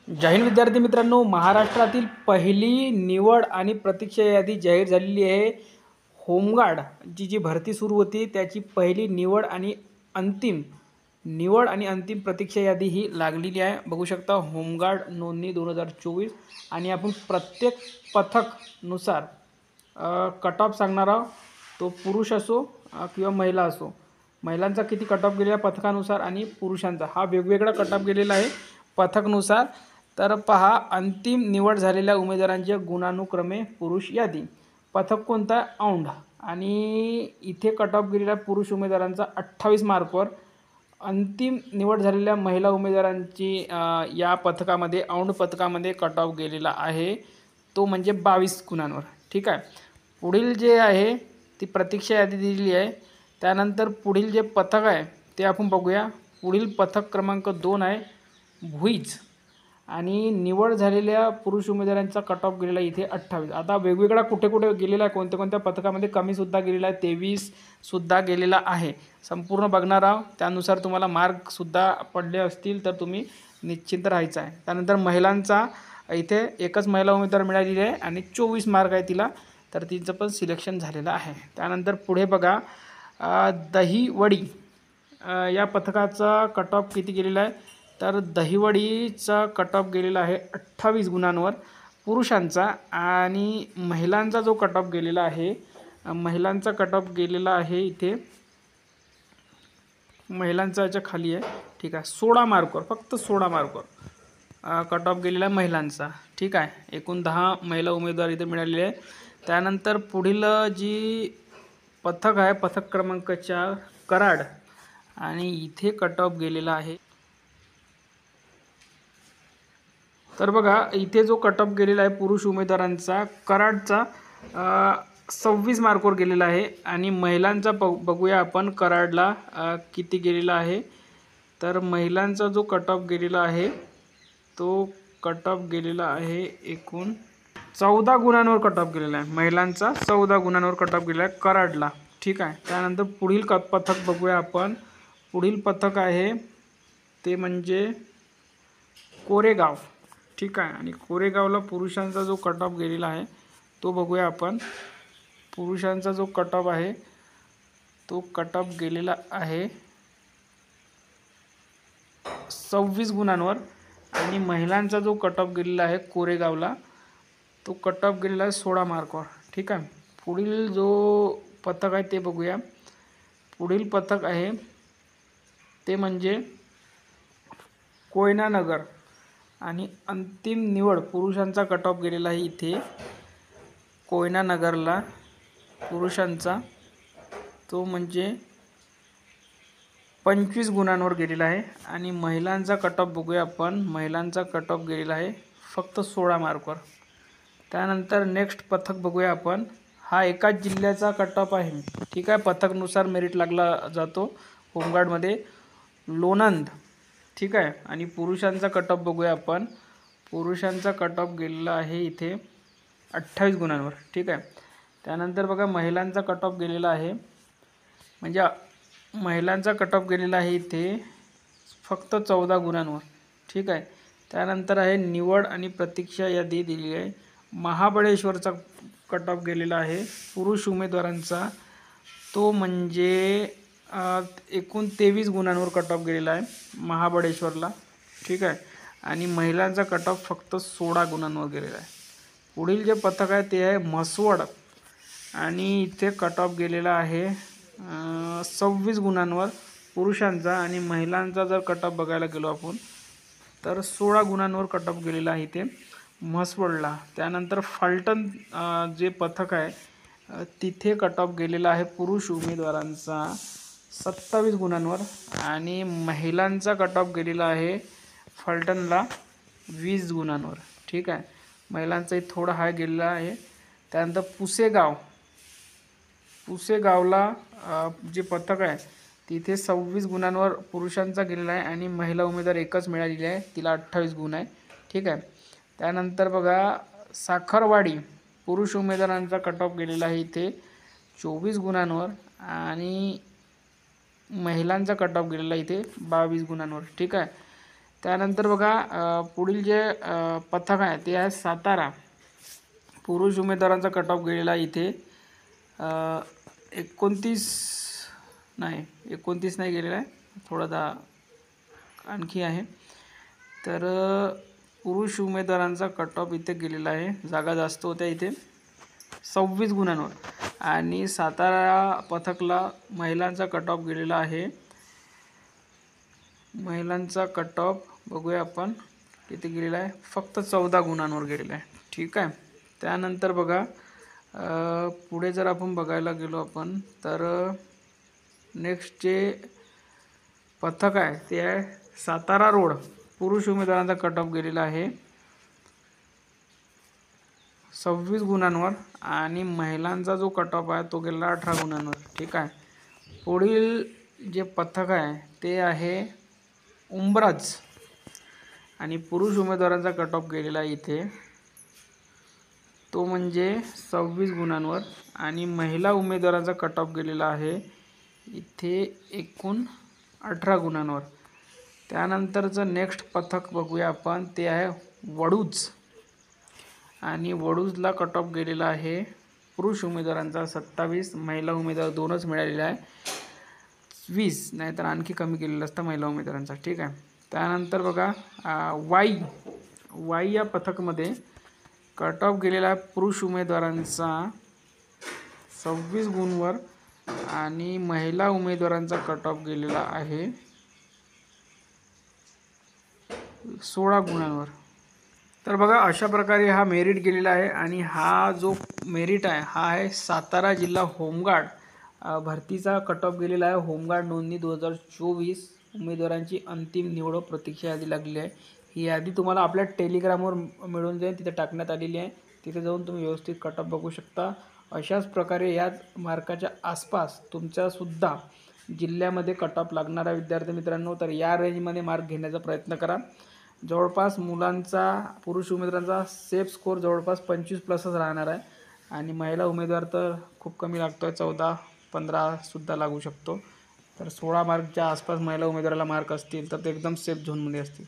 जय हिंद विद्यार्थी मित्रांनो, महाराष्ट्रातील पहिली निवड आणि प्रतीक्षा यादी जाहीर झालेली आहे. होमगार्डची जी भरती सुरू होती त्याची पहिली निवड आणि अंतिम प्रतीक्षा यादी ही लागलेली आहे. बघू शकता होमगार्ड नोंदणी 2024 आणि आपण प्रत्येक पथकनुसार कट ऑफ सांगणार आहोत. तो पुरुष असो किंवा महिला असो. महिलांचा किती कट ऑफ गेलेला पथकानुसार आणि पुरुषांचा हा वेगवेगळा कट ऑफ गेलेला आहे पथकनुसार. तर पहा, अंतिम निवड झालेल्या उमेदवारांचे गुणानुक्रमे पुरुष यादी. पथक कोणता? औंध. आणि इथे कट ऑफ गेलेल्या पुरुष उमेदवारांचा 28 मार्कवर. अंतिम निवड झालेल्या महिला उमेदवारांची या पथकामध्ये औंध पथकामध्ये कट ऑफ गेलेला आहे तो म्हणजे 22 गुणांवर. ठीक आहे. पुढील जे आहे ती प्रतीक्षा यादी दिलेली आहे. त्यानंतर पुढील जे पथक आहे ते आपण बघूया. पुढील पथक क्रमांक 2 आहे भुईज. आणि निवड झालेल्या पुरुष उमेदवारांचा कट ऑफ गेलेला इथे 28. आता वेगवेगळा कुठे कुठे गेलेला आहे, कोणत्या कोणत्या पथकामध्ये कमीसुद्धा गेलेला आहे, 23सुद्धा गेलेला आहे. संपूर्ण बघणार आहोत. त्यानुसार तुम्हाला मार्कसुद्धा पडले असतील तर तुम्ही निश्चिंत राहायचं आहे. त्यानंतर महिलांचा इथे एकच महिला उमेदवार मिळालेली आहे आणि 24 मार्क आहे तिला, तर तिचं पण सिलेक्शन झालेलं आहे. त्यानंतर पुढे बघा, दहिवडी या पथकाचा कट ऑफ किती गेलेला आहे, तर दहिवडीचा कट ऑफ गेलेला आहे 28 गुणांवर पुरुषांचा. आणि महिलांचा जो कट ऑफ गेलेला आहे, महिलांचा कट ऑफ गेलेला आहे इथे, महिलांचा याच्या खाली आहे. ठीक आहे, 16 मार्कवर, फक्त 16 मार्कवर कट ऑफ गेलेला आहे महिलांचा. ठीक आहे. एकूण 10 महिला उमेदवार इथे मिळालेले आहे. त्यानंतर पुढील जी पथक आहे पथक क्रमांक 4 कराड. आणि इथे कट ऑफ गेलेला आहे, तर बघा इथे जो कट ऑफ गेलेला आहे पुरुष उमेदवारांचा कराडचा 26 मार्कवर गेलेला आहे. आणि महिलांचा बघूया आपण कराडला किती गेलेला आहे. तर महिलांचा जो कट ऑफ गेलेला आहे तो कट ऑफ गेलेला आहे एकूण 14 गुणांवर कट ऑफ गेलेला आहे. महिलांचा 14 गुणांवर कट ऑफ गेलेला आहे कराडला. ठीक आहे. त्यानंतर पुढील पथक बघूया आपण. पुढील पथक आहे ते म्हणजे कोरेगाव. ठीक आहे. आणि कोरेगावला पुरुषांचा जो कट ऑफ गेलेला आहे तो बघूया आपण. पुरुषांचा जो कट ऑफ आहे तो कट ऑफ गेलेला आहे 26 गुणांवर. आणि महिलांचा जो कट ऑफ गेलेला आहे कोरेगावला तो कट ऑफ गेलेला आहे 16 मार्कवर. ठीक आहे. पुढील जो पथक आहे ते बघूया. पुढील पथक आहे ते म्हणजे कोयना नगर. आणि अंतिम निवड पुरुषांचा कट ऑफ गेलेला आहे इथे कोयना नगरला पुरुषांचा, तो म्हणजे 25 गुणांवर गेलेला आहे. आणि महिलांचा कट ऑफ बघूया आपण. महिलांचा कट ऑफ गेलेला आहे फक्त 16 मार्कवर. त्यानंतर नेक्स्ट पथक बघूया आपण. हा एकाच जिल्ह्याचा कट ऑफ आहे. ठीक आहे. पथकनुसार मेरिट लागला जातो होमगार्डमध्ये. लोणंद. ठीक आहे. आणि पुरुषांचा कट ऑफ बघूया आपण. पुरुषांचा कट ऑफ गेलेला आहे इथे 28 गुणांवर. ठीक आहे. त्यानंतर बघा महिलांचा कट ऑफ गेलेला आहे, म्हणजे महिलांचा कट ऑफ गेलेला आहे इथे फक्त 14 गुणांवर. ठीक आहे. त्यानंतर आहे निवड आणि प्रतीक्षा यादी दिली आहे. महाबळेश्वरचा कट ऑफ गेलेला आहे पुरुष उमेदवारांचा, तो म्हणजे एकूण 23 गुणांवर कट ऑफ गेलेला आहे महाबळेश्वरला. ठीक आहे. आणि महिलांचा कट ऑफ फक्त 16 गुणांवर गेलेला आहे. पुढील जे पथक आहे ते आहे म्हसवड. आणि इथे कट ऑफ गेलेला आहे 26 गुणांवर पुरुषांचा. आणि महिलांचा जर कट ऑफ बघायला गेलो आपण तर 16 गुणांवर कट ऑफ गेलेला आहे इथे म्हसवडला. त्यानंतर फलटण जे पथक आहे तिथे कट ऑफ गेलेला आहे पुरुष उमेदवारांचा 27 गुणांवर. आणि महिलांचा कट ऑफ गेलेला आहे फलटणला 20 गुणांवर. ठीक आहे. महिलांचाही थोडा हाय गेलेला आहे. त्यानंतर पुसेगावला जे पथक आहे तिथे 26 गुणांवर पुरुषांचा गेलेला आहे. आणि महिला उमेदवार एकच मिळालेली आहे, तिला 28 गुण आहे. ठीक आहे. त्यानंतर बघा साखरवाडी पुरुष उमेदवारांचा कट ऑफ गेलेला आहे इथे 24 गुणांवर. आणि महिलांचा कट ऑफ गेलेला इथे 22 गुणांवर. ठीक आहे. त्यानंतर बघा पुढील जे पथक आहे ते आहे सातारा. पुरुष उमेदवारांचा कट ऑफ गेलेला आहे इथे 29 नाही 29 नाही गेलेला आहे, थोडा आणखी आहे. तर पुरुष उमेदवारांचा कट ऑफ इथे गेलेला आहे, जागा जास्त होत्या इथे 26 गुणांवर. आणि सातारा पथकला महिलांचा कट ऑफ गेलेला आहे. महिलांचा कट ऑफ बघूया आपण किती गेलेला आहे, फक्त 14 गुणांवर गेलेला आहे. ठीक आहे. त्यानंतर बघा पुढे जर आपण बघायला गेलो आपण तर नेक्स्ट जे पथक आहे ते आहे सातारा रोड. पुरुष उमेदवारांचा कट ऑफ गेलेला आहे 26 गुणांवर आणि महिलांचा जो कट ऑफ आहे तो गेला 18 गुणांवर. ठीक आहे. पुढील जे पथक आहे ते आहे उंबराज आणि पुरुष उमेदवारांचा कट ऑफ गेलेला आहे इथे तो म्हणजे 26 गुणांवर आणि महिला उमेदवारांचा कट ऑफ गेलेला आहे इथे एकूण 18 गुणांवर. त्यानंतरचं नेक्स्ट पथक बघूया आपण ते आहे वडूज आणि वडूजला कट ऑफ गेलेला आहे पुरुष उमेदवारांचा 27, महिला उमेदवार 2च मिळालेला आहे 20, नाहीतर आणखी कमी केलेलं असतं महिला उमेदवारांचा. ठीक आहे. त्यानंतर बघा वाई या पथकमध्ये कट ऑफ गेलेला आहे पुरुष उमेदवारांचा 26 गुणवर आणि महिला उमेदवारांचा कट ऑफ गेलेला आहे 16 गुणांवर. तर बघा अशा प्रकारे हा मेरिट गेलेला आहे आणि हा जो मेरिट आहे हा आहे सातारा जिल्हा होमगार्ड भरतीचा कट ऑफ गेलेला आहे. होमगार्ड नोंदणी 2024 उमेदवारांची अंतिम निवड प्रतीक्षा यादी लागली आहे. ही यादी तुम्हाला आपल्या टेलिग्रामवर मिळून जाईल, तिथे टाकण्यात आलेली आहे. तिथे जाऊन तुम्ही व्यवस्थित कट ऑफ बघू शकता. अशाच प्रकारे याच मार्काच्या आसपास तुमच्यासुद्धा जिल्ह्यामध्ये कट ऑफ लागणारा विद्यार्थी मित्रांनो, तर या रेंजमध्ये मार्क घेण्याचा प्रयत्न करा. जवळपास मुलांचा पुरुष उमेदवारांचा सेफ स्कोर जवळपास 25+ राहणार आहे आणि महिला उमेदवार तर खूप कमी लागतो आहे, 14-15सुद्धा लागू शकतो. तर 16 मार्कच्या आसपास महिला उमेदवाराला मार्क असतील तर ते एकदम सेफ झोनमध्ये असतील.